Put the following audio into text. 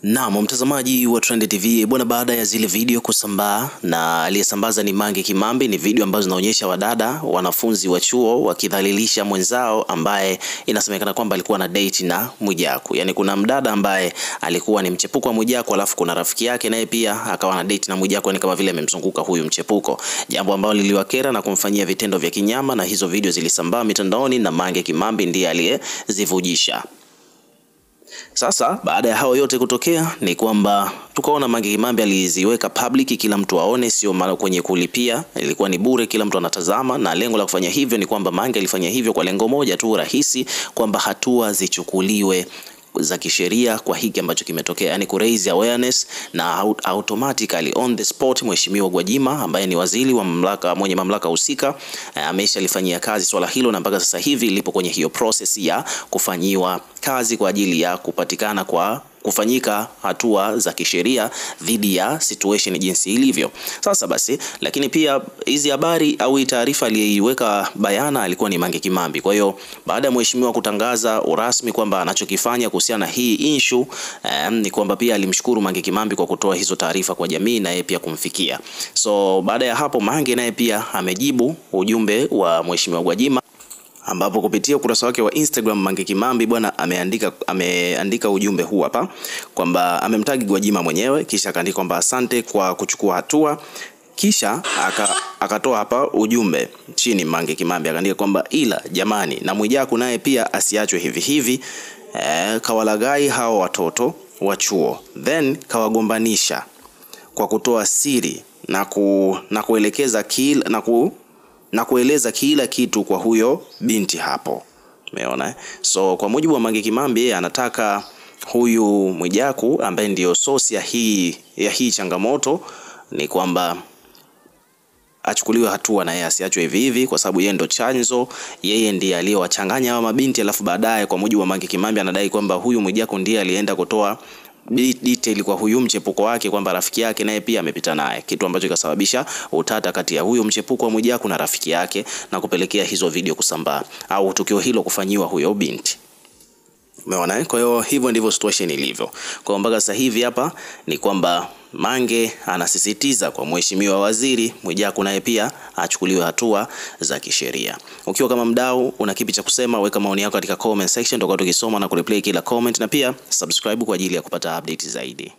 Naam, mtazamaji wa Trend TV bwana, baada ya zile video kusambaa na aliyesambaza ni Mange Kimambi, ni video ambazo zinaonyesha wadada wanafunzi wa chuo wakidhalilisha mwenzao ambaye inasemekana kwamba alikuwa na date na Mwijaku. Yaani kuna mdada ambaye alikuwa ni mchepuko wa Mwijaku, alafu kuna rafiki yake naye pia akawa na date na Mwijaku, yani kama vile amemzunguka huyu mchepuko. Jambo ambalo liliwakera na kumfanyia vitendo vya kinyama, na hizo video zilisambaa mitandaoni na Mange Kimambi ndiye aliyezivujisha. Sasa baada ya hao yote kutokea ni kwamba tukaona Mange Kimambi aliziweka public, kila mtu aone, sio mara kwenye kulipia, ilikuwa ni bure, kila mtu anatazama. Na lengo la kufanya hivyo ni kwamba Mange alifanya hivyo kwa lengo moja tu rahisi, kwamba hatua zichukuliwe za kisheria kwa hiki ambacho kimetokea, yani ku raise awareness, na automatically on the spot Mheshimiwa Gwajima ambaye ni waziri wa mwenye mamlaka husika ameshalifanyia kazi swala hilo, na mpaka sasa hivi lipo kwenye hiyo process ya kufanyiwa kazi kwa ajili ya kupatikana kwa kufanyika hatua za kisheria dhidi ya situation jinsi ilivyo sasa. Basi lakini pia hizi habari au taarifa aliyeiweka bayana alikuwa ni Mange Kimambi. Kwa hiyo baada ya mheshimiwa kutangaza rasmi kwamba anachokifanya kuhusiana na hii issue ni kwamba pia alimshukuru Mange Kimambi kwa kutoa hizo taarifa kwa jamii na yeye pia kumfikia. So baada ya hapo Mange naye pia amejibu ujumbe wa mheshimiwa Gwajima, ambapo kupitia ukurasa wake wa Instagram Mange Kimambi bwana ameandika ujumbe huu hapa, kwamba amemtagi Gwajima mwenyewe, kisha akaandika kwamba asante kwa kuchukua hatua, kisha akatoa hapa ujumbe chini. Mange Kimambi akaandika kwamba ila jamani, na Mwijaku naye pia asiachwe hivi hivi, kawalagai hao watoto wa chuo, then kawagombanisha kwa kutoa siri na kuelekeza na kueleza kila kitu kwa huyo binti hapo. Umeona? So kwa mujibu wa Mange Kimambi anataka huyu Mwijaku ambaye ndio source ya hii changamoto ni kwamba achukuliwe hatua na yeye asiachwe hivi hivi, kwa sababu yeye ndo chanzo, yeye ndiye aliyowachanganya hawa mabinti. Alafu baadaye kwa mujibu wa Mange Kimambi anadai kwamba huyu Mwijaku ndiye alienda kutoa detail kwa huyu mchepuko wake kwamba rafiki yake naye pia amepita naye, kitu ambacho kikasababisha utata kati ya huyo mchepuko wa Mwijaku na rafiki yake na kupelekea hizo video kusambaa au tukio hilo kufanyiwa huyo binti. Umeona? Kwa hiyo hivyo ndivyo situation ilivyo. Kwa mpaka sasa hivi hapa ni kwamba Mange anasisitiza kwa mheshimiwa waziri Mwijaku naye pia achukuliwe hatua za kisheria. Ukiwa kama mdau una kipi cha kusema, weka maoni yako katika comment section, tutakuwa tukisoma na kureplay kila comment, na pia subscribe kwa ajili ya kupata update zaidi.